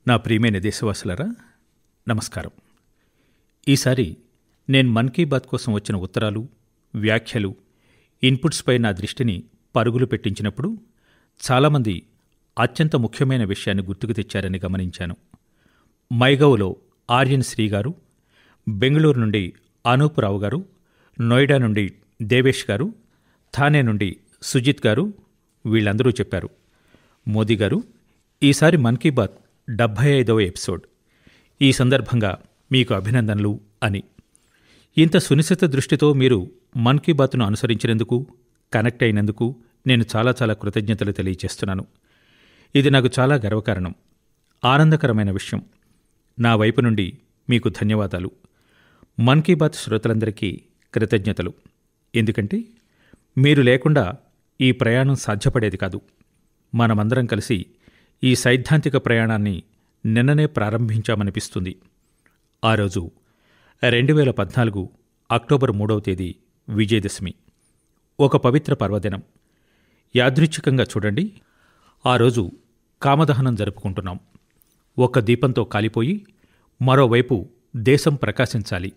నా ప్రియమైన దేశవాసులారా, నమస్కారం. ఈసారి నేను మన్ కీ బాత్ కోసం వచ్చిన ఉత్తరాలు, వ్యాఖ్యలు, ఇన్పుట్స్పై నా దృష్టిని పరుగులు పెట్టించినప్పుడు చాలామంది అత్యంత ముఖ్యమైన విషయాన్ని గుర్తుకు తెచ్చారని గమనించాను. మైగవ్లో ఆర్యన్ శ్రీ గారు, బెంగళూరు నుండి అనూప్ రావు గారు, నోయిడా నుండి దేవేష్ గారు, థానే నుండి సుజిత్ గారు వీళ్ళందరూ చెప్పారు, మోదీ గారు, ఈసారి మన్ కీ బాత్ 75వ ఎపిసోడ్. ఈ సందర్భంగా మీకు అభినందనలు అని. ఇంత సునిశ్చిత దృష్టితో మీరు మన్ కీ బాత్ను అనుసరించినందుకు, కనెక్ట్ అయినందుకు నేను చాలా కృతజ్ఞతలు తెలియచేస్తున్నాను. ఇది నాకు చాలా గర్వకారణం, ఆనందకరమైన విషయం. నా వైపు నుండి మీకు ధన్యవాదాలు. మన్ కీ బాత్ శ్రోతలందరికీ కృతజ్ఞతలు. ఎందుకంటే మీరు లేకుండా ఈ ప్రయాణం సాధ్యపడేది కాదు. మనమందరం కలిసి ఈ సైద్ధాంతిక ప్రయాణాన్ని నిన్ననే ప్రారంభించామనిపిస్తుంది. ఆ రోజు 2014 అక్టోబర్ 3వ తేదీ విజయదశమి, ఒక పవిత్ర పర్వదినం. యాదృచ్ఛికంగా చూడండి, ఆ రోజు కామదహనం జరుపుకుంటున్నాం. ఒక్క దీపంతో కాలిపోయి మరోవైపు దేశం ప్రకాశించాలి.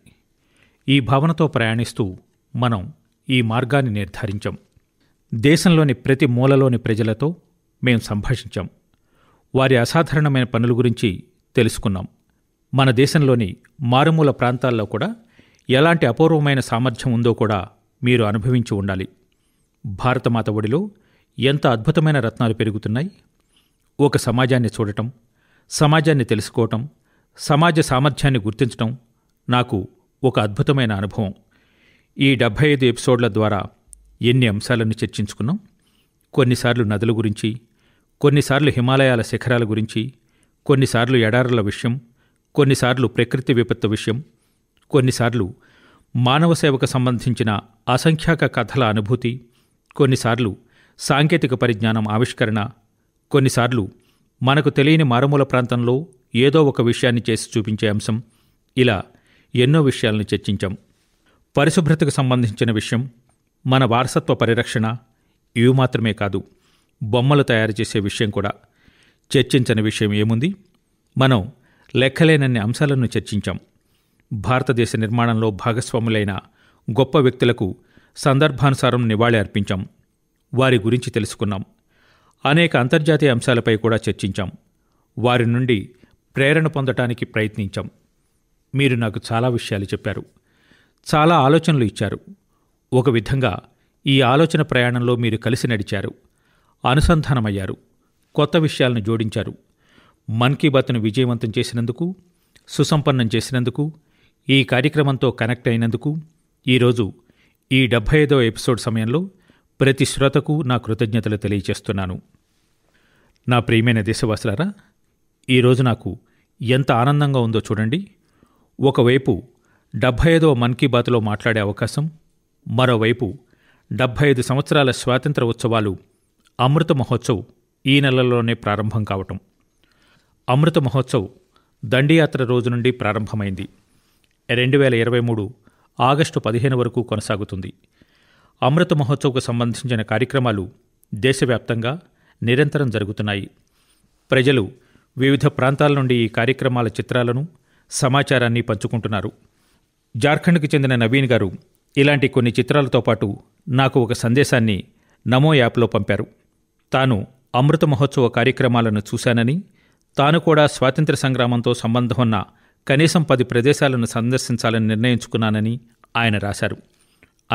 ఈ భావనతో ప్రయాణిస్తూ మనం ఈ మార్గాన్ని నిర్ధారించాం. దేశంలోని ప్రతి మూలలోని ప్రజలతో మేం సంభాషించాం. వారి అసాధారణమైన పనుల గురించి తెలుసుకున్నాం. మన దేశంలోని మారుమూల ప్రాంతాల్లో కూడా ఎలాంటి అపూర్వమైన సామర్థ్యం ఉందో కూడా మీరు అనుభవించి ఉండాలి. భారతమాత ఒడిలో ఎంత అద్భుతమైన రత్నాలు పెరుగుతున్నాయి. ఒక సమాజాన్ని చూడటం, సమాజాన్ని తెలుసుకోవటం, సమాజ సామర్థ్యాన్ని గుర్తించటం నాకు ఒక అద్భుతమైన అనుభవం. ఈ 75 ఎపిసోడ్ల ద్వారా ఎన్ని అంశాలను చర్చించుకున్నాం. కొన్నిసార్లు నదుల గురించి, కొన్నిసార్లు హిమాలయాల శిఖరాల గురించి, కొన్నిసార్లు ఎడారుల విషయం, కొన్నిసార్లు ప్రకృతి విపత్తు విషయం, కొన్నిసార్లు మానవ సేవకు సంబంధించిన అసంఖ్యాక కథల అనుభూతి, కొన్నిసార్లు సాంకేతిక పరిజ్ఞానం ఆవిష్కరణ, కొన్నిసార్లు మనకు తెలియని మారుమూల ప్రాంతంలో ఏదో ఒక విషయాన్ని చేసి చూపించే అంశం. ఇలా ఎన్నో విషయాలను చర్చించాం. పరిశుభ్రతకు సంబంధించిన విషయం, మన వారసత్వ పరిరక్షణ, ఇవి మాత్రమే కాదు, బొమ్మలు తయారు చేసే విషయం కూడా. చర్చించని విషయం ఏముంది? మనం లెక్కలేనన్ని అంశాలను చర్చించాం. భారతదేశ నిర్మాణంలో భాగస్వాములైన గొప్ప వ్యక్తులకు సందర్భానుసారం నివాళి అర్పించాం. వారి గురించి తెలుసుకున్నాం. అనేక అంతర్జాతీయ అంశాలపై కూడా చర్చించాం. వారి నుండి ప్రేరణ పొందటానికి ప్రయత్నించాం. మీరు నాకు చాలా విషయాలు చెప్పారు, చాలా ఆలోచనలు ఇచ్చారు. ఒక విధంగా ఈ ఆలోచన ప్రయాణంలో మీరు కలిసి నడిచారు, అనుసంధానమయ్యారు, కొత్త విషయాలను జోడించారు. మన్ కీ బాత్ను విజయవంతం చేసినందుకు, సుసంపన్నం చేసినందుకు, ఈ కార్యక్రమంతో కనెక్ట్ అయినందుకు, ఈరోజు ఈ 75వ ఎపిసోడ్ సమయంలో ప్రతి శ్రోతకు నా కృతజ్ఞతలు తెలియచేస్తున్నాను. నా ప్రియమైన దేశవాసులారా, ఈరోజు నాకు ఎంత ఆనందంగా ఉందో చూడండి. ఒకవైపు 75వ మన్ కీ బాత్లో మాట్లాడే అవకాశం, మరోవైపు 75 సంవత్సరాల స్వాతంత్ర ఉత్సవాలు అమృత మహోత్సవ్ ఈ నెలలోనే ప్రారంభం కావటం. అమృత మహోత్సవ్ దండియాత్ర రోజు నుండి ప్రారంభమైంది. 2023 ఆగస్టు 15 వరకు కొనసాగుతుంది. అమృత మహోత్సవ్కు సంబంధించిన కార్యక్రమాలు దేశవ్యాప్తంగా నిరంతరం జరుగుతున్నాయి. ప్రజలు వివిధ ప్రాంతాల నుండి ఈ కార్యక్రమాల చిత్రాలను, సమాచారాన్ని పంచుకుంటున్నారు. జార్ఖండ్కి చెందిన నవీన్ గారు ఇలాంటి కొన్ని చిత్రాలతో పాటు నాకు ఒక సందేశాన్ని నమో యాప్లో పంపారు. తాను అమృత మహోత్సవ కార్యక్రమాలను చూశానని, తాను కూడా స్వాతంత్ర్య సంగ్రామంతో సంబంధం ఉన్న కనీసం 10 ప్రదేశాలను సందర్శించాలని నిర్ణయించుకున్నానని ఆయన రాశారు.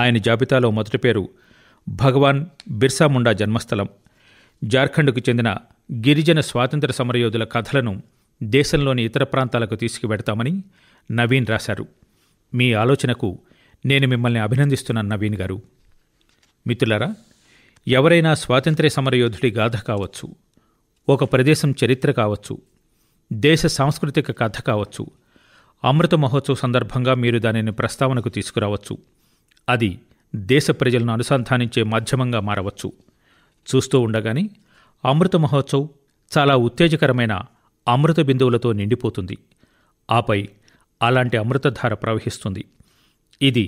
ఆయన జాబితాలో మొదటి పేరు భగవాన్ బిర్సా ముండా జన్మస్థలం. జార్ఖండ్కు చెందిన గిరిజన స్వాతంత్ర్య సమరయోధుల కథలను దేశంలోని ఇతర ప్రాంతాలకు తీసుకువెడతామని నవీన్ రాశారు. మీ ఆలోచనకు నేను మిమ్మల్ని అభినందిస్తున్నాను నవీన్ గారు. మిత్రులారా, ఎవరైనా స్వాతంత్ర్య సమరయోధుడి గాథ కావచ్చు, ఒక ప్రదేశం చరిత్ర కావచ్చు, దేశ సాంస్కృతిక కథ కావచ్చు, అమృత మహోత్సవ్ సందర్భంగా మీరు దానిని ప్రస్తావనకు తీసుకురావచ్చు. అది దేశ ప్రజలను అనుసంధానించే మాధ్యమంగా మారవచ్చు. చూస్తూ ఉండగానే అమృత మహోత్సవ్ చాలా ఉత్తేజకరమైన అమృత బిందువులతో నిండిపోతుంది. ఆపై అలాంటి అమృతధార ప్రవహిస్తుంది. ఇది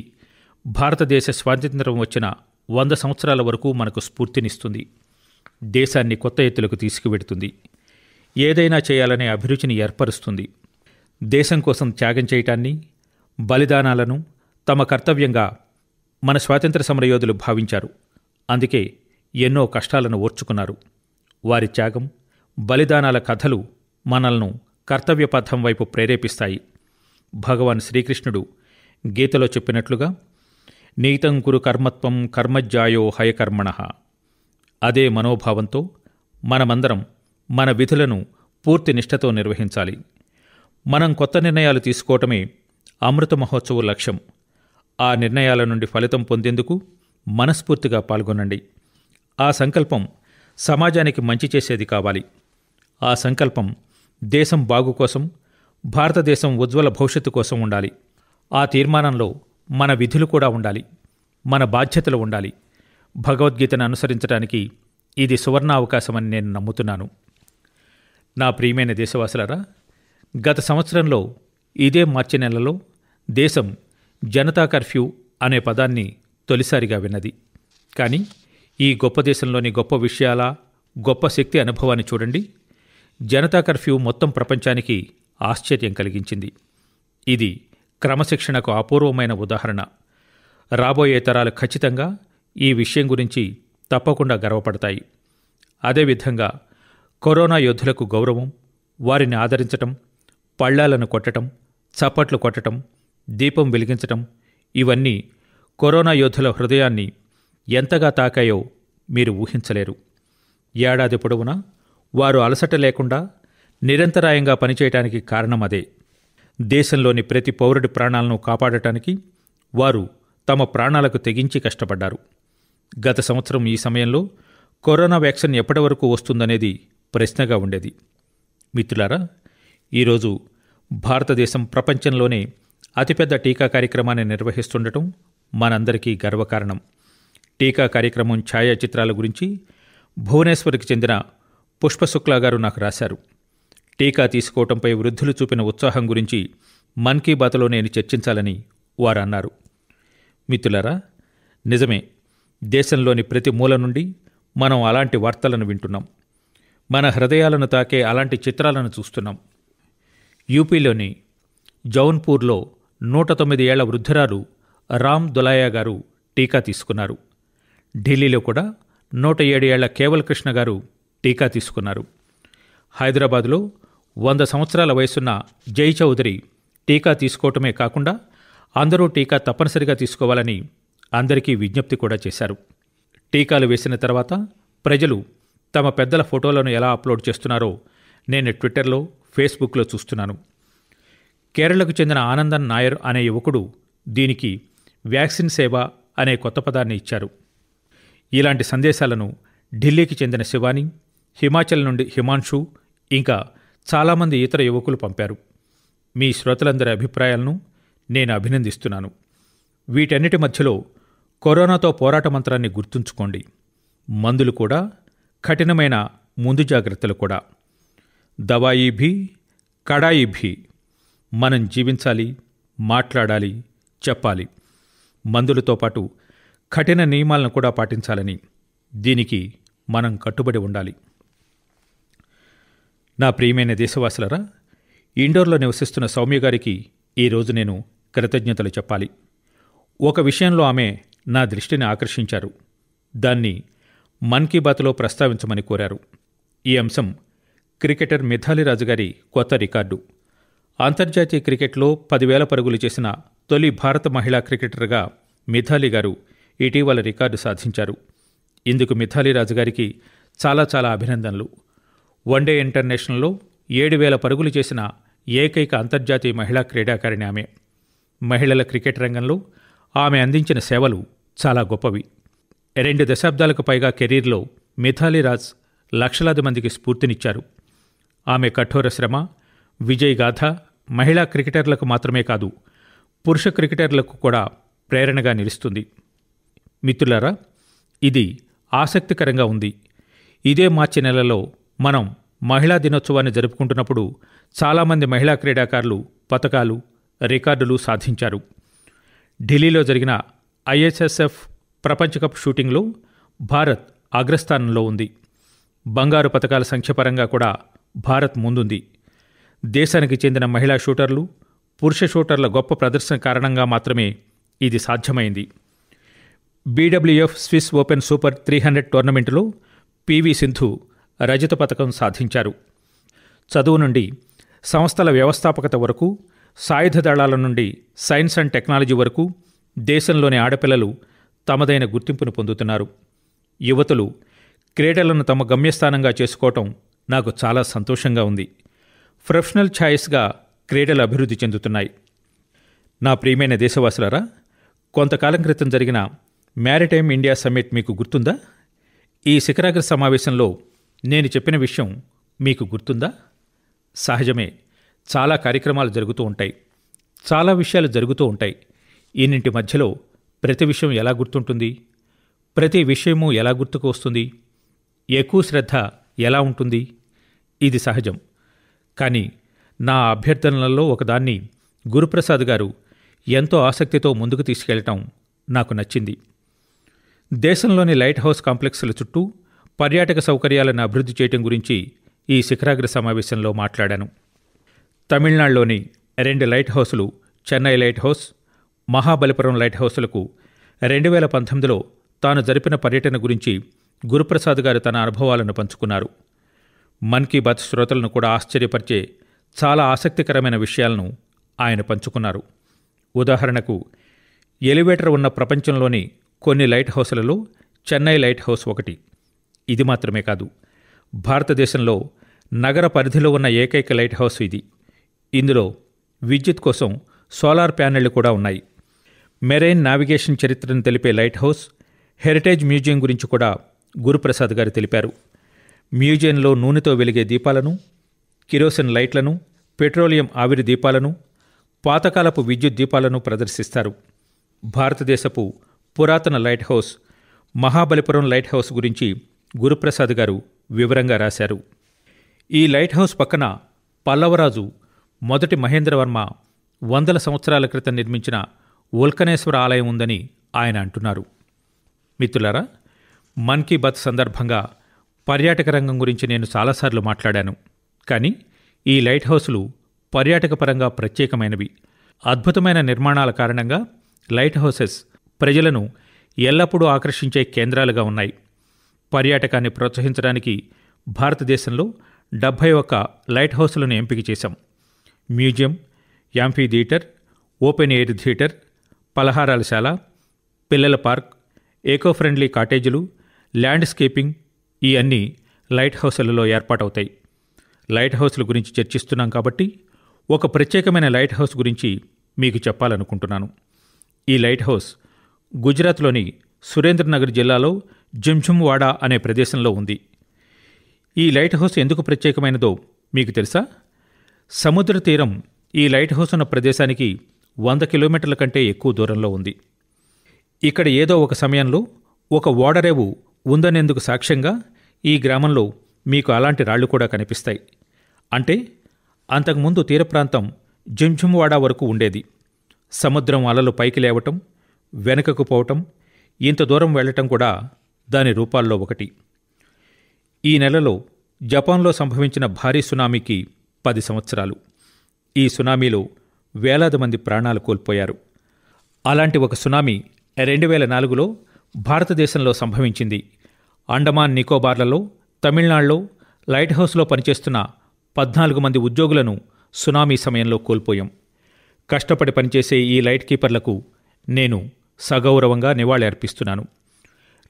భారతదేశ స్వాతంత్ర్యం వచ్చిన 100 సంవత్సరాల వరకు మనకు స్ఫూర్తినిస్తుంది. దేశాన్ని కొత్త ఎత్తులకు తీసుకువెడుతుంది. ఏదైనా చేయాలనే అభిరుచిని ఏర్పరుస్తుంది. దేశం కోసం త్యాగం చేయటాన్ని, బలిదానాలను తమ కర్తవ్యంగా మన స్వాతంత్ర్య సమరయోధులు భావించారు. అందుకే ఎన్నో కష్టాలను ఓర్చుకున్నారు. వారి త్యాగం, బలిదానాల కథలు మనల్ని కర్తవ్యపథం వైపు ప్రేరేపిస్తాయి. భగవాన్ శ్రీకృష్ణుడు గీతలో చెప్పినట్లుగా, నీతం కురు కర్మత్వం కర్మజ్జాయో హయకర్మణః. అదే మనోభావంతో మనమందరం మన విధులను పూర్తి నిష్ఠతో నిర్వహించాలి. మనం కొత్త నిర్ణయాలు తీసుకోవటమే అమృత మహోత్సవ లక్ష్యం. ఆ నిర్ణయాల నుండి ఫలితం పొందేందుకు మనస్ఫూర్తిగా పాల్గొనండి. ఆ సంకల్పం సమాజానికి మంచి చేసేది కావాలి. ఆ సంకల్పం దేశం బాగు కోసం, భారతదేశం ఉజ్వల భవిష్యత్తు కోసం ఉండాలి. ఆ తీర్మానంలో మన విధులు కూడా ఉండాలి, మన బాధ్యతలు ఉండాలి. భగవద్గీతను అనుసరించడానికి ఇది సువర్ణ అవకాశమని నేను నమ్ముతున్నాను. నా ప్రియమైన దేశవాసులారా, గత సంవత్సరంలో ఇదే మార్చి నెలలో దేశం జనతా కర్ఫ్యూ అనే పదాన్ని తొలిసారిగా విన్నది. కానీ ఈ గొప్ప దేశంలోని గొప్ప విషయాల, గొప్ప శక్తి అనుభవాన్ని చూడండి. జనతా కర్ఫ్యూ మొత్తం ప్రపంచానికి ఆశ్చర్యం కలిగించింది. ఇది క్రమశిక్షణకు అపూర్వమైన ఉదాహరణ. రాబోయే తరాలు ఖచ్చితంగా ఈ విషయం గురించి తప్పకుండా గర్వపడతాయి. అదేవిధంగా కరోనా యోధులకు గౌరవం, వారిని ఆదరించటం, పళ్ళాలను కొట్టడం, చప్పట్లు కొట్టడం, దీపం వెలిగించటం, ఇవన్నీ కరోనా యోధుల హృదయాన్ని ఎంతగా తాకాయో మీరు ఊహించలేరు. ఏడాది పొడవునా వారు అలసట లేకుండా నిరంతరాయంగా పనిచేయటానికి కారణం అదే. దేశంలోని ప్రతి పౌరుడి ప్రాణాలను కాపాడటానికి వారు తమ ప్రాణాలకు తెగించి కష్టపడ్డారు. గత సంవత్సరం ఈ సమయంలో కరోనా వ్యాక్సిన్ ఎప్పటి వరకు వస్తుందనేది ప్రశ్నగా ఉండేది. మిత్రులారా, ఈరోజు భారతదేశం ప్రపంచంలోనే అతిపెద్ద టీకా కార్యక్రమాన్ని నిర్వహిస్తుండటం మనందరికీ గర్వకారణం. టీకా కార్యక్రమం ఛాయాచిత్రాల గురించి భువనేశ్వర్కి చెందిన పుష్పశుక్లా గారు నాకు రాశారు. టీకా తీసుకోవటంపై వృద్ధులు చూపిన ఉత్సాహం గురించి మన్ కీ బాత్లో నేను చర్చించాలని వారు అన్నారు. మిత్రులారా, నిజమే, దేశంలోని ప్రతి మూల నుండి మనం అలాంటి వార్తలను వింటున్నాం. మన హృదయాలను తాకే అలాంటి చిత్రాలను చూస్తున్నాం. యూపీలోని జౌన్పూర్లో 109 ఏళ్ల వృద్ధురాలు రామ్ దులాయా గారు టీకా తీసుకున్నారు. ఢిల్లీలో కూడా 107 ఏళ్ల కేవల్ కృష్ణ గారు టీకా తీసుకున్నారు. హైదరాబాదులో 100 సంవత్సరాల వయసున్న జై చౌదరి టీకా తీసుకోవటమే కాకుండా అందరూ టీకా తప్పనిసరిగా తీసుకోవాలని అందరికీ విజ్ఞప్తి కూడా చేశారు. టీకాలు వేసిన తర్వాత ప్రజలు తమ పెద్దల ఫోటోలను ఎలా అప్లోడ్ చేస్తున్నారో నేను ట్విట్టర్లో, ఫేస్బుక్లో చూస్తున్నాను. కేరళకు చెందిన ఆనందన్ నాయర్ అనే యువకుడు దీనికి వ్యాక్సిన్ సేవ అనే కొత్త పదాన్ని ఇచ్చారు. ఇలాంటి సందేశాలను ఢిల్లీకి చెందిన శివాని, హిమాచల్ నుండి హిమాంశు, ఇంకా చాలామంది ఇతర యువకులు పంపారు. మీ శ్రోతలందరి అభిప్రాయాలను నేను అభినందిస్తున్నాను. వీటన్నిటి మధ్యలో కరోనాతో పోరాట మంత్రాన్ని గుర్తుంచుకోండి. మందులు కూడా, కఠినమైన ముందు జాగ్రత్తలు కూడా. దవాయి భీ కడాయి భీ. మనం జీవించాలి, మాట్లాడాలి, చెప్పాలి. మందులతో పాటు కఠిన నియమాలను కూడా పాటించాలని, దీనికి మనం కట్టుబడి ఉండాలి. నా ప్రియమైన దేశవాసులరా, ఇండోర్లో నివసిస్తున్న సౌమ్య గారికి ఈరోజు నేను కృతజ్ఞతలు చెప్పాలి. ఒక విషయంలో ఆమె నా దృష్టిని ఆకర్షించారు. దాన్ని మన్ కీ బాత్లో ప్రస్తావించమని కోరారు. ఈ అంశం క్రికెటర్ మిథాలీ రాజ్ గారి కొత్త రికార్డు. అంతర్జాతీయ క్రికెట్లో 10,000 పరుగులు చేసిన తొలి భారత మహిళా క్రికెటర్గా మిథాలీ గారు ఇటీవల రికార్డు సాధించారు. ఇందుకు మిథాలీ రాజ్ గారికి చాలా చాలా అభినందనలు. వన్డే ఇంటర్నేషనల్లో 7,000 పరుగులు చేసిన ఏకైక అంతర్జాతీయ మహిళా క్రీడాకారిణి ఆమె. మహిళల క్రికెట్ రంగంలో ఆమె అందించిన సేవలు చాలా గొప్పవి. 2 దశాబ్దాలకు పైగా కెరీర్లో మిథాలీ రాజ్ లక్షలాది మందికి స్ఫూర్తినిచ్చారు. ఆమె కఠోర శ్రమ, విజయ్ గాథ మహిళా క్రికెటర్లకు మాత్రమే కాదు, పురుష క్రికెటర్లకు కూడా ప్రేరణగా నిలుస్తుంది. మిత్రులారా, ఇది ఆసక్తికరంగా ఉంది. ఇదే మార్చి నెలలో మనం మహిళా దినోత్సవాన్ని జరుపుకుంటున్నప్పుడు చాలామంది మహిళా క్రీడాకారులు పతకాలు, రికార్డులు సాధించారు. ఢిల్లీలో జరిగిన ఐఎస్ఎస్ఎఫ్ ప్రపంచ కప్ షూటింగ్లో భారత్ అగ్రస్థానంలో ఉంది. బంగారు పతకాల సంఖ్య పరంగా కూడా భారత్ ముందుంది. దేశానికి చెందిన మహిళా షూటర్లు, పురుష షూటర్ల గొప్ప ప్రదర్శన కారణంగా మాత్రమే ఇది సాధ్యమైంది. బీడబ్ల్యూఎఫ్ స్విస్ ఓపెన్ సూపర్ 300 టోర్నమెంటులో పివి సింధు రజత పతకం సాధించారు. చదువు నుండి సంస్థల వ్యవస్థాపకత వరకు, సాయుధ దళాల నుండి సైన్స్ అండ్ టెక్నాలజీ వరకు దేశంలోని ఆడపిల్లలు తమదైన గుర్తింపును పొందుతున్నారు. యువతులు క్రీడలను తమ గమ్యస్థానంగా చేసుకోవటం నాకు చాలా సంతోషంగా ఉంది. ప్రొఫెషనల్ ఛాయిస్గా క్రీడలు అభివృద్ధి చెందుతున్నాయి. నా ప్రియమైన దేశవాసులారా, కొంతకాలం క్రితం జరిగిన మ్యారిటైమ్ ఇండియా సమ్మిట్ మీకు గుర్తుందా? ఈ శిఖరాగ్ర సమావేశంలో నేను చెప్పిన విషయం మీకు గుర్తుందా? సహజమే, చాలా కార్యక్రమాలు జరుగుతూ ఉంటాయి, చాలా విషయాలు జరుగుతూ ఉంటాయి. ఇన్నింటి మధ్యలో ప్రతి విషయం ఎలా గుర్తుంటుంది? ప్రతి విషయము ఎలా గుర్తుకు వస్తుంది? ఎక్కువ శ్రద్ధ ఎలా ఉంటుంది? ఇది సహజం. కానీ నా అభ్యర్థనలలో ఒకదాన్ని గురుప్రసాద్ గారు ఎంతో ఆసక్తితో ముందుకు తీసుకెళ్లటం నాకు నచ్చింది. దేశంలోని లైట్ హౌస్ కాంప్లెక్స్ల చుట్టూ పర్యాటక సౌకర్యాలను అభివృద్ధి చేయడం గురించి ఈ శిఖరాగ్ర సమావేశంలో మాట్లాడాను. తమిళనాడులోని 2 లైట్ హౌసులు, Chennai lighthouse, Mahabalipuram light హౌసులకు 2019లో తాను జరిపిన పర్యటన గురించి గురుప్రసాద్ గారు తన అనుభవాలను పంచుకున్నారు. మన్ కీ బాత్ శ్రోతలను కూడా ఆశ్చర్యపరిచే చాలా ఆసక్తికరమైన విషయాలను ఆయన పంచుకున్నారు. ఉదాహరణకు, ఎలివేటర్ ఉన్న ప్రపంచంలోని కొన్ని లైట్ హౌసులలో చెన్నై లైట్ హౌస్ ఒకటి. ఇది మాత్రమే కాదు, భారతదేశంలో నగర పరిధిలో ఉన్న ఏకైక లైట్ హౌస్ ఇది. ఇందులో విద్యుత్ కోసం సోలార్ ప్యానెళ్లు కూడా ఉన్నాయి. మెరైన్ నావిగేషన్ చరిత్రను తెలిపే లైట్ హౌస్, హెరిటేజ్ మ్యూజియం గురించి కూడా గురుప్రసాద్ గారు తెలిపారు. మ్యూజియంలో నూనెతో వెలిగే దీపాలను, కిరోసిన్ లైట్లను, పెట్రోలియం ఆవిరి దీపాలను, పాతకాలపు విద్యుత్ దీపాలను ప్రదర్శిస్తారు. భారతదేశపు పురాతన light house Mahabalipuram light house గురించి గురుప్రసాద్ గారు వివరంగా రాశారు. ఈ లైట్ హౌస్ పక్కన పల్లవరాజు మొదటి మహేంద్రవర్మ 100 సంవత్సరాల క్రితం నిర్మించిన ఉల్కనేశ్వర ఆలయం ఉందని ఆయన అంటున్నారు. మిత్రులారా, మన్ కీ బాత్ సందర్భంగా పర్యాటక రంగం గురించి నేను చాలాసార్లు మాట్లాడాను. కానీ ఈ లైట్ హౌసులు పర్యాటక పరంగా ప్రత్యేకమైనవి. అద్భుతమైన నిర్మాణాల కారణంగా లైట్ హౌసెస్ ప్రజలను ఎల్లప్పుడూ ఆకర్షించే కేంద్రాలుగా ఉన్నాయి. పర్యాటకాన్ని ప్రోత్సహించడానికి భారతదేశంలో 71 లైట్ హౌసులను ఎంపిక చేశాం. Museum, amphitheatre, open air theatre, పలహారాలశాల, పిల్లల పార్క్, ఏకో ఫ్రెండ్లీ కాటేజీలు, ల్యాండ్స్కేపింగ్, ఈ అన్ని లైట్ హౌసులలో ఏర్పాటవుతాయి. లైట్ హౌస్ల గురించి చర్చిస్తున్నాం కాబట్టి ఒక ప్రత్యేకమైన లైట్ హౌస్ గురించి మీకు చెప్పాలనుకుంటున్నాను. ఈ లైట్ హౌస్ గుజరాత్లోని సురేంద్రనగర్ జిల్లాలో జింఝుమ్వాడా అనే ప్రదేశంలో ఉంది. ఈ లైట్ హౌస్ ఎందుకు ప్రత్యేకమైనదో మీకు తెలుసా? సముద్ర తీరం ఈ లైట్ హౌస్ ఉన్న ప్రదేశానికి 100 కిలోమీటర్ల కంటే ఎక్కువ దూరంలో ఉంది. ఇక్కడ ఏదో ఒక సమయంలో ఒక ఓడరేవు ఉందనేందుకు సాక్ష్యంగా ఈ గ్రామంలో మీకు అలాంటి రాళ్లు కూడా కనిపిస్తాయి. అంటే అంతకుముందు తీర ప్రాంతం జింఝుమ్వాడా వరకు ఉండేది. సముద్రం అలలు పైకి లేవటం, వెనుకకు పోవటం, ఇంత దూరం వెళ్లటం కూడా దాని రూపాల్లో ఒకటి. ఈ నెలలో జపాన్లో సంభవించిన భారీ సునామీకి 10 సంవత్సరాలు. ఈ సునామీలో వేలాది మంది ప్రాణాలు కోల్పోయారు. అలాంటి ఒక సునామీ 2004లో భారతదేశంలో సంభవించింది. అండమాన్ నికోబార్లలో, తమిళనాడులో లైట్ హౌస్లో పనిచేస్తున్న 14 మంది ఉద్యోగులను సునామీ సమయంలో కోల్పోయాం. కష్టపడి పనిచేసే ఈ లైట్ కీపర్లకు నేను సగౌరవంగా నివాళి అర్పిస్తున్నాను.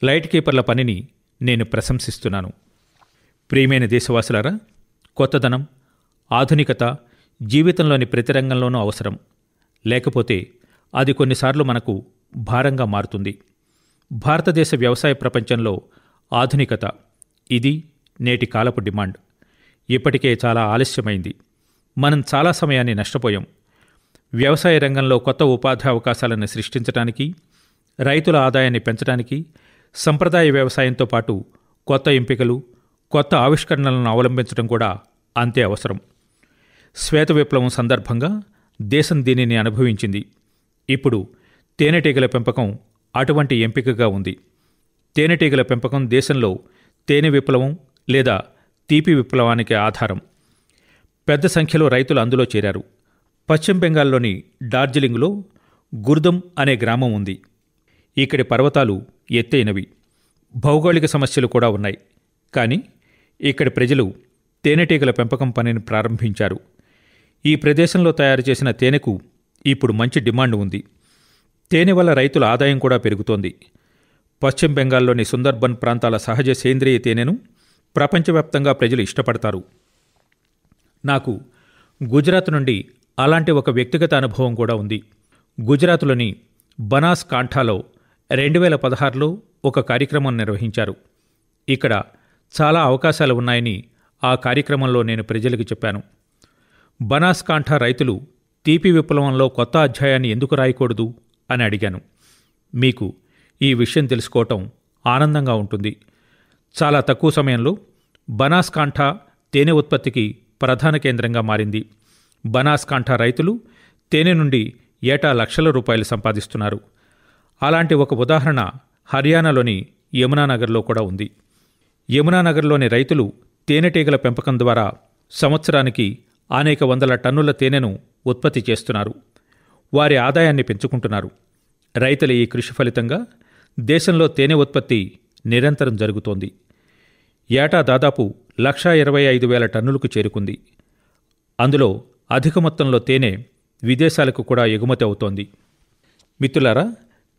లైట్ కీపర్ల పనిని నేను ప్రశంసిస్తున్నాను. ప్రియమైన దేశవాసులారా, కొత్తదనం, ఆధునికత జీవితంలోని ప్రతి రంగంలోనూ అవసరం. లేకపోతే అది కొన్నిసార్లు మనకు భారంగా మారుతుంది. భారతదేశ వ్యవసాయ ప్రపంచంలో ఆధునికత ఇది నేటి కాలపు డిమాండ్. ఇప్పటికే చాలా ఆలస్యమైంది. మనం చాలా సమయాన్ని నష్టపోయాం. వ్యవసాయ రంగంలో కొత్త ఉపాధి అవకాశాలను సృష్టించడానికి, రైతుల ఆదాయాన్ని పెంచడానికి సంప్రదాయ వ్యవసాయంతో పాటు కొత్త ఎంపికలు, కొత్త ఆవిష్కరణలను అవలంబించడం కూడా అంతే అవసరం. శ్వేత విప్లవం సందర్భంగా దేశం దీనిని అనుభవించింది. ఇప్పుడు తేనెటీగల పెంపకం అటువంటి ఎంపికగా ఉంది. తేనెటీగల పెంపకం దేశంలో తేనె విప్లవం లేదా తీపి విప్లవానికి ఆధారం. పెద్ద సంఖ్యలో రైతులు అందులో చేరారు. పశ్చిమ బెంగాల్లోని డార్జిలింగ్లో గుర్దుం అనే గ్రామం ఉంది. ఇక్కడి పర్వతాలు ఎత్తైనవి, భౌగోళిక సమస్యలు కూడా ఉన్నాయి. కానీ ఇక్కడి ప్రజలు తేనెటీగల పెంపకం పనిని ప్రారంభించారు. ఈ ప్రదేశంలో తయారు చేసిన తేనెకు ఇప్పుడు మంచి డిమాండ్ ఉంది. తేనె వల్ల రైతుల ఆదాయం కూడా పెరుగుతోంది. పశ్చిమ బెంగాల్లోని సుందర్బన్ ప్రాంతాల సహజ సేంద్రియ తేనెను ప్రపంచవ్యాప్తంగా ప్రజలు ఇష్టపడతారు. నాకు గుజరాత్ నుండి అలాంటి ఒక వ్యక్తిగత అనుభవం కూడా ఉంది. గుజరాత్లోని బనాస్ కాంఠాలో 2016లో ఒక కార్యక్రమం నిర్వహించారు. ఇక్కడ చాలా అవకాశాలు ఉన్నాయని ఆ కార్యక్రమంలో నేను ప్రజలకు చెప్పాను. బనాస్ కాంఠా రైతులు తీపి విప్లవంలో కొత్త అధ్యాయాన్ని ఎందుకు రాయకూడదు అని అడిగాను. మీకు ఈ విషయం తెలుసుకోవటం ఆనందంగా ఉంటుంది. చాలా తక్కువ సమయంలో బనాస్ కాంఠా తేనె ఉత్పత్తికి ప్రధాన కేంద్రంగా మారింది. బనాస్ కాంఠా రైతులు తేనె నుండి ఏటా లక్షల రూపాయలు సంపాదిస్తున్నారు. అలాంటి ఒక ఉదాహరణ హర్యానాలోని యమునానగర్లో కూడా ఉంది. యమునానగర్లోని రైతులు తేనెటీగల పెంపకం ద్వారా సంవత్సరానికి అనేక వందల టన్నుల తేనెను ఉత్పత్తి చేస్తున్నారు. వారి ఆదాయాన్ని పెంచుకుంటున్నారు. రైతుల ఈ కృషి ఫలితంగా దేశంలో తేనె ఉత్పత్తి నిరంతరం జరుగుతోంది. ఏటా దాదాపు 1,25,000 టన్నులకు చేరుకుంది. అందులో అధిక మొత్తంలో తేనె విదేశాలకు కూడా ఎగుమతి అవుతోంది. మిత్రులారా,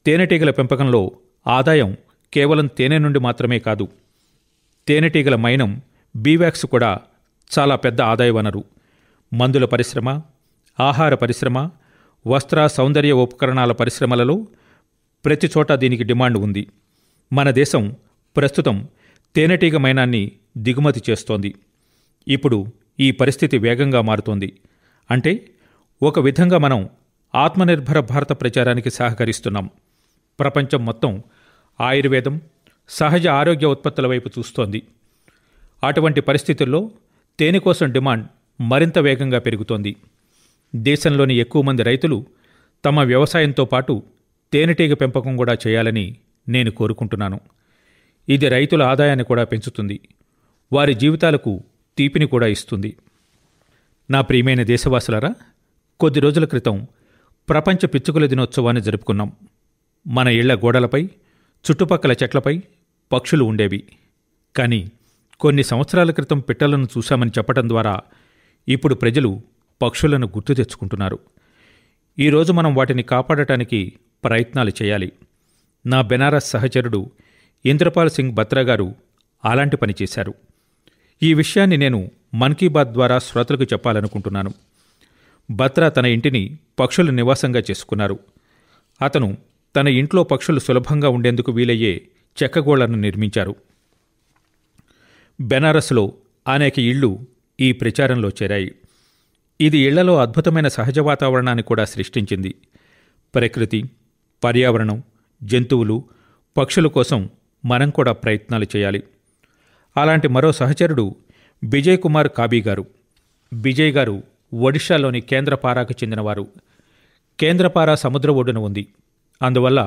తేనెటీగల పెంపకంలో ఆదాయం కేవలం తేనె నుండి మాత్రమే కాదు. తేనెటీగల మైనం బీవాక్స్ కూడా చాలా పెద్ద ఆదాయ వనరు. మందుల పరిశ్రమ, ఆహార పరిశ్రమ, వస్త్ర సౌందర్య ఉపకరణాల పరిశ్రమలలో ప్రతి చోట దీనికి డిమాండ్ ఉంది. మన దేశం ప్రస్తుతం తేనెటీగ మైనాన్ని దిగుమతి చేస్తోంది. ఇప్పుడు ఈ పరిస్థితి వేగంగా మారుతోంది. అంటే ఒక విధంగా మనం ఆత్మనిర్భర భారత ప్రచారానికి సహకరిస్తున్నాం. ప్రపంచం మొత్తం ఆయుర్వేదం, సహజ ఆరోగ్య ఉత్పత్తుల వైపు చూస్తోంది. అటువంటి పరిస్థితుల్లో తేనె కోసం డిమాండ్ మరింత వేగంగా పెరుగుతోంది. దేశంలోని ఎక్కువ మంది రైతులు తమ వ్యవసాయంతో పాటు తేనెటీగ పెంపకం కూడా చేయాలని నేను కోరుకుంటున్నాను. ఇది రైతుల ఆదాయాన్ని కూడా పెంచుతుంది, వారి జీవితాలకు తీపిని కూడా ఇస్తుంది. నా ప్రియమైన దేశవాసులారా, కొద్ది రోజుల క్రితం ప్రపంచ పిచ్చుకల దినోత్సవాన్ని జరుపుకున్నాం. మన ఇళ్ల గోడలపై, చుట్టుపక్కల చెట్లపై పక్షులు ఉండేవి. కానీ కొన్ని సంవత్సరాల క్రితం పిట్టలను చూశామని చెప్పడం ద్వారా ఇప్పుడు ప్రజలు పక్షులను గుర్తు తెచ్చుకుంటున్నారు. ఈరోజు మనం వాటిని కాపాడటానికి ప్రయత్నాలు చేయాలి. నా బెనారస్ సహచరుడు ఇంద్రపాల్ సింగ్ బత్రా గారు అలాంటి పని చేశారు. ఈ విషయాన్ని నేను మన్ కీ బాత్ ద్వారా శ్రోతలకు చెప్పాలనుకుంటున్నాను. బత్రా తన ఇంటిని పక్షుల నివాసంగా చేసుకున్నారు. అతను తన ఇంట్లో పక్షులు సులభంగా ఉండేందుకు వీలయ్యే చెక్కగోళ్లను నిర్మించారు. బెనారస్లో అనేక ఇళ్లు ఈ ప్రచారంలో చేరాయి. ఇది ఇళ్లలో అద్భుతమైన సహజ వాతావరణాన్ని కూడా సృష్టించింది. ప్రకృతి, పర్యావరణం, జంతువులు, పక్షుల కోసం మనం కూడా ప్రయత్నాలు చేయాలి. అలాంటి మరో సహచరుడు బిజయ్ కుమార్ కాబీ గారు. బిజయ్ గారు ఒడిషాలోని కేంద్రపారాకు చెందినవారు. కేంద్రపారా సముద్ర ఒడ్డున ఉంది. అందువల్ల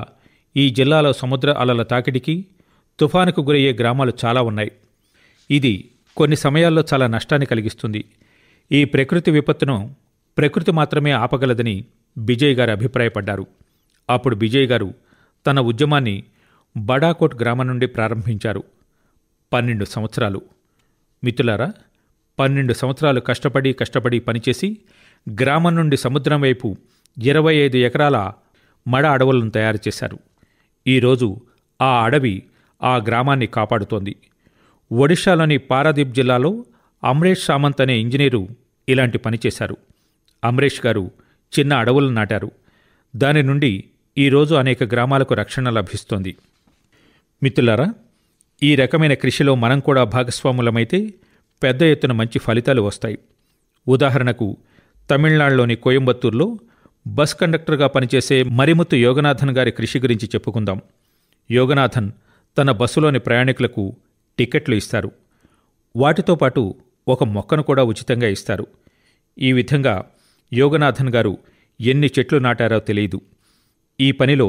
ఈ జిల్లాలో సముద్ర అలల తాకిడికి, తుఫానుకు గురయ్యే గ్రామాలు చాలా ఉన్నాయి. ఇది కొన్ని సమయాల్లో చాలా నష్టాన్ని కలిగిస్తుంది. ఈ ప్రకృతి విపత్తును ప్రకృతి మాత్రమే ఆపగలదని బిజయ్ గారు అభిప్రాయపడ్డారు. అప్పుడు బిజయ్ గారు తన ఉద్యమాన్ని బడాకోట్ గ్రామం నుండి ప్రారంభించారు. 12 సంవత్సరాలు. మిత్రులారా, 12 సంవత్సరాలు కష్టపడి పనిచేసి గ్రామం నుండి సముద్రం వైపు 25 ఎకరాల మడ అడవులను తయారు చేశారు. ఈరోజు ఆ అడవి ఆ గ్రామాన్ని కాపాడుతోంది. ఒడిషాలోని పారాదీప్ జిల్లాలో అమ్రేష్ సామంత్ అనే ఇంజనీరు ఇలాంటి పని చేశారు. అమ్రేష్ గారు చిన్న అడవులను నాటారు. దాని నుండి ఈరోజు అనేక గ్రామాలకు రక్షణ లభిస్తోంది. మిత్రులారా, ఈ రకమైన కృషిలో మనం కూడా భాగస్వాములమైతే పెద్ద ఎత్తున మంచి ఫలితాలు వస్తాయి. ఉదాహరణకు తమిళనాడులోని కోయంబత్తూరులో బస్ కండక్టర్గా పనిచేసే మరిముత్తు యోగనాథన్ గారి కృషి గురించి చెప్పుకుందాం. యోగనాథన్ తన బస్సులోని ప్రయాణికులకు టికెట్లు ఇస్తారు. వాటితో పాటు ఒక మొక్కను కూడా ఉచితంగా ఇస్తారు. ఈ విధంగా యోగనాథన్ గారు ఎన్ని చెట్లు నాటారో తెలియదు. ఈ పనిలో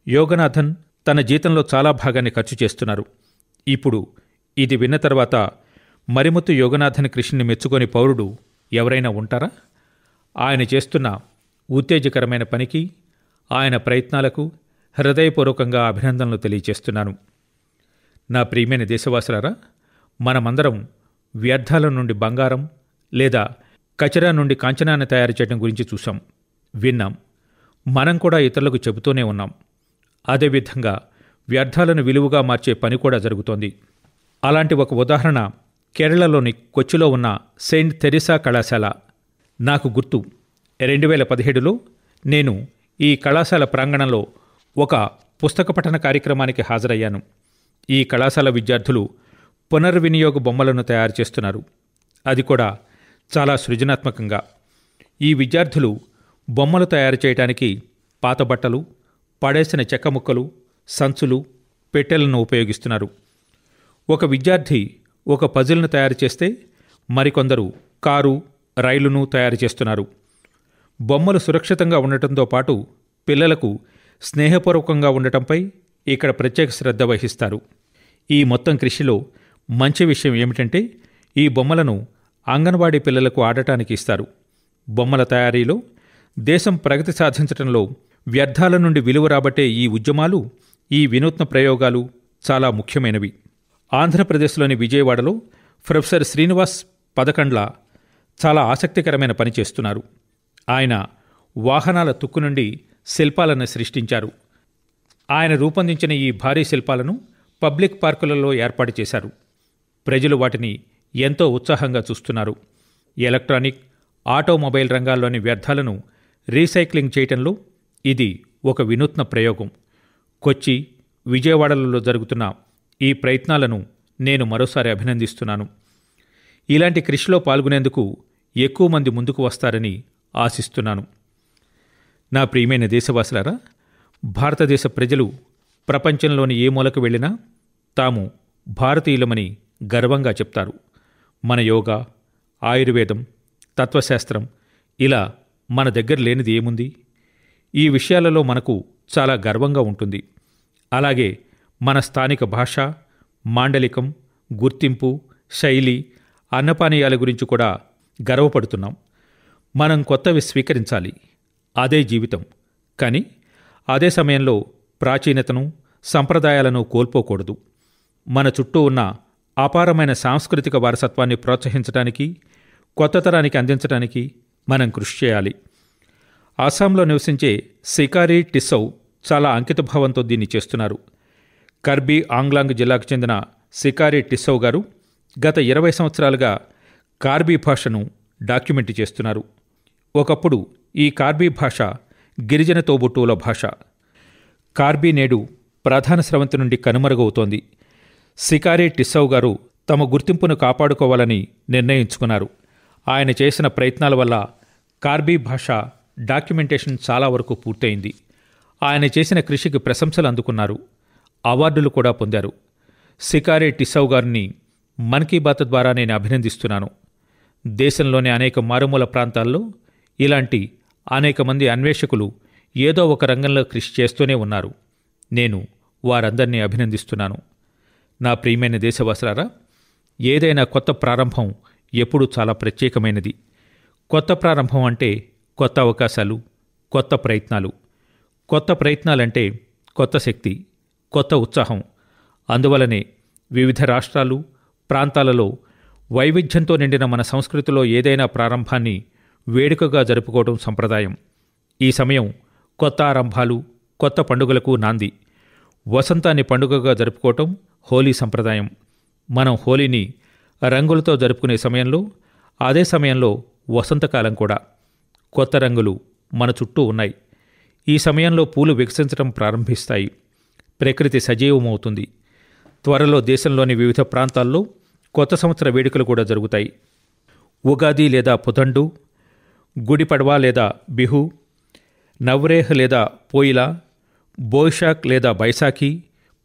యోగనాథన్ తన జీతంలో చాలా భాగాన్ని ఖర్చు చేస్తున్నారు. ఇప్పుడు ఇది విన్న తర్వాత మరిముత్తు యోగనాథన్ కృషిని మెచ్చుకొని పౌరుడు ఎవరైనా ఉంటారా? ఆయన చేస్తున్న ఉత్తేజకరమైన పనికి, ఆయన ప్రయత్నాలకు హృదయపూర్వకంగా అభినందనలు తెలియజేస్తున్నాను. నా ప్రియమైన దేశవాసులారా, మనమందరం వ్యర్థాల నుండి బంగారం లేదా కచరా నుండి కాంచనాన్ని తయారు చేయడం గురించి చూసాం, విన్నాం. మనం కూడా ఇతరులకు చెబుతూనే ఉన్నాం. అదేవిధంగా వ్యర్థాలను విలువగా మార్చే పని కూడా జరుగుతోంది. అలాంటి ఒక ఉదాహరణ కేరళలోని కొచ్చిలో ఉన్న సెయింట్ తెరిసా కళాశాల. నాకు గుర్తు, 2017లో నేను ఈ కళాశాల ప్రాంగణంలో ఒక పుస్తక పఠన కార్యక్రమానికి హాజరయ్యాను. ఈ కళాశాల విద్యార్థులు పునర్వినియోగ బొమ్మలను తయారు చేస్తున్నారు, అది కూడా చాలా సృజనాత్మకంగా. ఈ విద్యార్థులు బొమ్మలు తయారు చేయడానికి పాత బట్టలు, పడేసిన చెక్క ముక్కలు, సంచులు, పెట్టెలను ఉపయోగిస్తున్నారు. ఒక విద్యార్థి ఒక పజిల్ను తయారు చేస్తే మరికొందరు కారు, రైలును తయారు చేస్తున్నారు. బొమ్మలు సురక్షితంగా ఉండటంతో పాటు పిల్లలకు స్నేహపూర్వకంగా ఉండటంపై ఇక్కడ ప్రత్యేక శ్రద్ధ వహిస్తారు. ఈ మొత్తం కృషిలో మంచి విషయం ఏమిటంటే ఈ బొమ్మలను అంగన్వాడీ పిల్లలకు ఆడటానికి ఇస్తారు. బొమ్మల తయారీలో దేశం ప్రగతి సాధించడంలో వ్యర్థాల నుండి విలువ రాబట్టే ఈ ఉద్యమాలు, ఈ వినూత్న ప్రయోగాలు చాలా ముఖ్యమైనవి. ఆంధ్రప్రదేశ్లోని విజయవాడలో ప్రొఫెసర్ శ్రీనివాస్ పదకండ్ల చాలా ఆసక్తికరమైన పని చేస్తున్నారు. ఆయన వాహనాల తుక్కు నుండి శిల్పాలను సృష్టించారు. ఆయన రూపొందించిన ఈ భారీ శిల్పాలను పబ్లిక్ పార్కులలో ఏర్పాటు చేశారు. ప్రజలు వాటిని ఎంతో ఉత్సాహంగా చూస్తున్నారు. ఎలక్ట్రానిక్, ఆటోమొబైల్ రంగాల్లోని వ్యర్థాలను రీసైక్లింగ్ చేయటంలో ఇది ఒక వినూత్న ప్రయోగం. కొచ్చి, విజయవాడలలో జరుగుతున్న ఈ ప్రయత్నాలను నేను మరోసారి అభినందిస్తున్నాను. ఇలాంటి కృషిలో పాల్గొనేందుకు ఎక్కువ మంది ముందుకు వస్తారని ఆశిస్తున్నాను. నా ప్రియమైన దేశవాసులారా, భారతదేశ ప్రజలు ప్రపంచంలోని ఏ మూలకు వెళ్ళినా తాము భారతీయులమని గర్వంగా చెప్తారు. మన యోగా, ఆయుర్వేదం, తత్వశాస్త్రం ఇలా మన దగ్గర లేనిది ఏముంది? ఈ విషయాలలో మనకు చాలా గర్వంగా ఉంటుంది. అలాగే మన స్థానిక భాష, మాండలికం, గుర్తింపు, శైలి, అన్నపానీయాల గురించి కూడా గర్వపడుతున్నాం. మనం కొత్తవి స్వీకరించాలి, అదే జీవితం. కానీ అదే సమయంలో ప్రాచీనతను, సంప్రదాయాలను కోల్పోకూడదు. మన చుట్టూ ఉన్న అపారమైన సాంస్కృతిక వారసత్వాన్ని ప్రోత్సహించడానికి, కొత్త తరానికి అందించడానికి మనం కృషి చేయాలి. అస్సాంలో నివసించే సికారి టిస్సౌ చాలా అంకితభావంతో దీన్ని చేస్తున్నారు. కర్బీ ఆంగ్లాంగ్ జిల్లాకు చెందిన సికారి టిస్సౌ గారు గత 20 సంవత్సరాలుగా కార్బీ భాషను డాక్యుమెంట్ చేస్తున్నారు. ఒకప్పుడు ఈ కార్బీ భాష గిరిజన తోబుట్టువుల భాష. కార్బీ నేడు ప్రధాన స్రవంతి నుండి కనుమరుగవుతోంది. సికారి టిస్సౌ గారు తమ గుర్తింపును కాపాడుకోవాలని నిర్ణయించుకున్నారు. ఆయన చేసిన ప్రయత్నాల వల్ల కార్బీ భాష డాక్యుమెంటేషన్ చాలా వరకు పూర్తయింది. ఆయన చేసిన కృషికి ప్రశంసలు అందుకున్నారు, అవార్డులు కూడా పొందారు. సికారి టిస్సౌ గారిని మన్ కీ బాత్ ద్వారా నేను అభినందిస్తున్నాను. దేశంలోని అనేక మారుమూల ప్రాంతాల్లో ఇలాంటి అనేక మంది అన్వేషకులు ఏదో ఒక రంగంలో కృషి చేస్తూనే ఉన్నారు. నేను వారందరినీ అభినందిస్తున్నాను. నా ప్రియమైన దేశవాసులారా, ఏదైనా కొత్త ప్రారంభం ఎప్పుడూ చాలా ప్రత్యేకమైనది. కొత్త ప్రారంభం అంటే కొత్త అవకాశాలు, కొత్త ప్రయత్నాలు. కొత్త ప్రయత్నాలంటే కొత్త శక్తి, కొత్త ఉత్సాహం. అందువలనే వివిధ రాష్ట్రాలు, ప్రాంతాలలో వైవిధ్యంతో నిండిన మన సంస్కృతిలో ఏదైనా ప్రారంభాన్ని వేడుకగా జరుపుకోవడం సంప్రదాయం. ఈ సమయం కొత్త ఆరంభాలు, కొత్త పండుగలకు నాంది. వసంతాన్ని పండుగగా జరుపుకోవటం హోలీ సంప్రదాయం. మనం హోలీని రంగులతో జరుపుకునే సమయంలో అదే సమయంలో వసంతకాలం కూడా. కొత్త రంగులు మన చుట్టూ ఉన్నాయి. ఈ సమయంలో పూలు వికసించడం ప్రారంభిస్తాయి. ప్రకృతి సజీవమవుతుంది. త్వరలో దేశంలోని వివిధ ప్రాంతాల్లో కొత్త సంవత్సర వేడుకలు కూడా జరుగుతాయి. ఉగాది లేదా పుథండు, గుడి పడ్వా లేదా బిహు, నవ్రేహ్ లేదా పోయిలా, బోయిషాక్ లేదా బైసాఖీ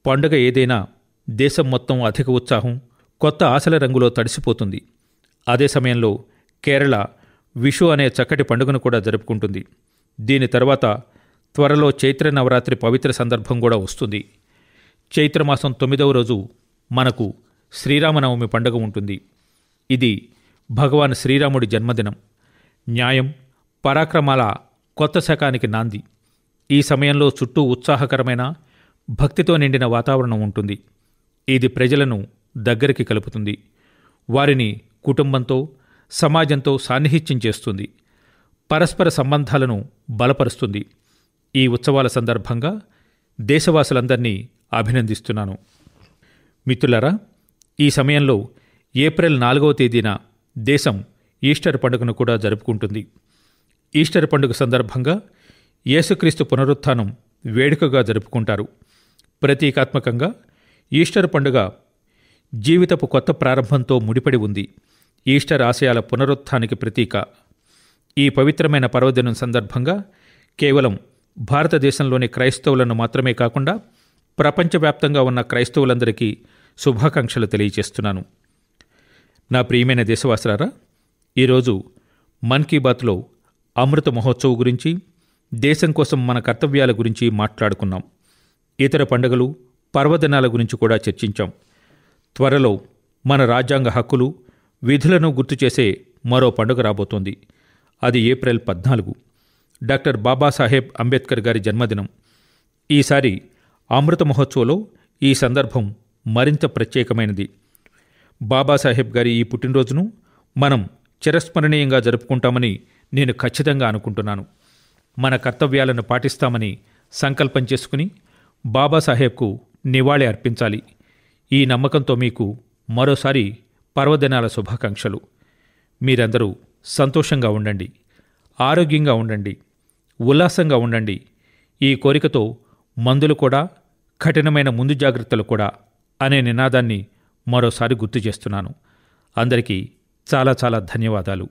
పండుగ ఏదైనా దేశం మొత్తం అధిక ఉత్సాహం, కొత్త ఆశల రంగులో తడిసిపోతుంది. అదే సమయంలో కేరళ విషు అనే చక్కటి పండుగను కూడా జరుపుకుంటుంది. దీని తర్వాత త్వరలో చైత్ర నవరాత్రి పవిత్ర సందర్భం కూడా వస్తుంది. చైత్రమాసం 9వ రోజు మనకు శ్రీరామనవమి పండుగ ఉంటుంది. ఇది భగవాన్ శ్రీరాముడి జన్మదినం. న్యాయం, పరాక్రమాల కొత్త శకానికి నాంది. ఈ సమయంలో చుట్టూ ఉత్సాహకరమైన, భక్తితో నిండిన వాతావరణం ఉంటుంది. ఇది ప్రజలను దగ్గరికి కలుపుతుంది. వారిని కుటుంబంతో, సమాజంతో సాన్నిహిత్యం చేస్తుంది. పరస్పర సంబంధాలను బలపరుస్తుంది. ఈ ఉత్సవాల సందర్భంగా దేశవాసులందరినీ అభినందిస్తున్నాను. మిత్రులారా, ఈ సమయంలో ఏప్రిల్ 4వ తేదీన దేశం ఈస్టర్ పండుగను కూడా జరుపుకుంటుంది. ఈస్టర్ పండుగ సందర్భంగా యేసుక్రీస్తు పునరుత్థానం వేడుకగా జరుపుకుంటారు. ప్రతీకాత్మకంగా ఈస్టర్ పండుగ జీవితపు కొత్త ప్రారంభంతో ముడిపడి ఉంది. ఈస్టర్ ఆశయాల పునరుత్థానికి ప్రతీక. ఈ పవిత్రమైన పర్వదినం సందర్భంగా కేవలం భారతదేశంలోని క్రైస్తవులను మాత్రమే కాకుండా ప్రపంచవ్యాప్తంగా ఉన్న క్రైస్తవులందరికీ శుభాకాంక్షలు తెలియజేస్తున్నాను. నా ప్రియమైన దేశవాసులారా, ఈరోజు మన్ కీ బాత్లో అమృత మహోత్సవ్ గురించి, దేశం కోసం మన కర్తవ్యాల గురించి మాట్లాడుకున్నాం. ఇతర పండుగలు, పర్వదినాల గురించి కూడా చర్చించాం. త్వరలో మన రాజ్యాంగ హక్కులు, విధులను గుర్తు చేసే మరో పండుగ రాబోతోంది. అది ఏప్రిల్ 14, డాక్టర్ బాబాసాహెబ్ అంబేద్కర్ గారి జన్మదినం. ఈసారి అమృత మహోత్సవ్లో ఈ సందర్భం మరింత ప్రత్యేకమైనది. బాబాసాహెబ్ గారి ఈ పుట్టినరోజును మనం చిరస్మరణీయంగా జరుపుకుంటామని నేను ఖచ్చితంగా అనుకుంటున్నాను. మన కర్తవ్యాలను పాటిస్తామని సంకల్పం చేసుకుని బాబాసాహెబ్కు నివాళి అర్పించాలి. ఈ నమ్మకంతో మీకు మరోసారి పర్వదినాల శుభాకాంక్షలు. మీరందరూ సంతోషంగా ఉండండి, ఆరోగ్యంగా ఉండండి, ఉల్లాసంగా ఉండండి. ఈ కోరికతో మందులు కూడా, కఠినమైన ముందు జాగ్రత్తలు కూడా అనే నినాదాన్ని మరోసారి గుర్తు చేస్తున్నాను. అందరికీ చాలా చాలా ధన్యవాదాలు.